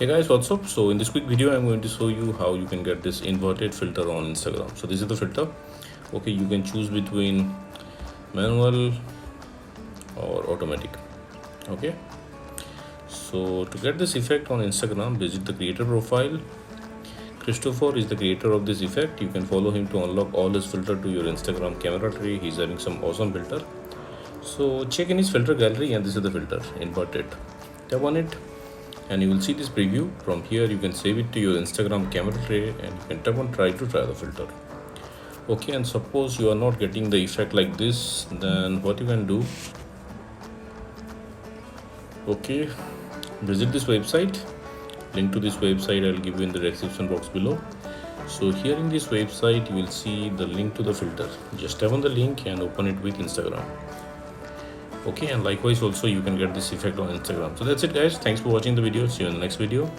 Hey guys, what's up? So in this quick video I'm going to show you how you can get this inverted filter on Instagram. So this is the filter. Okay, you can choose between manual or automatic. Okay, so to get this effect on Instagram, visit the creator profile. Christopher is the creator of this effect. You can follow him to unlock all his filter to your Instagram camera tray. He's having some awesome filter. So check in his filter gallery, and this is the filter, inverted. Tap on it and you will see this preview. From here you can save it to your Instagram camera tray and you can tap on try to try the filter. Okay, and suppose you are not getting the effect like this, then what you can do, okay, visit this website. Link to this website I'll give you in the description box below. So here in this website you will see the link to the filter. Just tap on the link and open it with Instagram. Okay, and likewise also you can get this effect on Instagram. So that's it guys, thanks for watching the video. See you in the next video.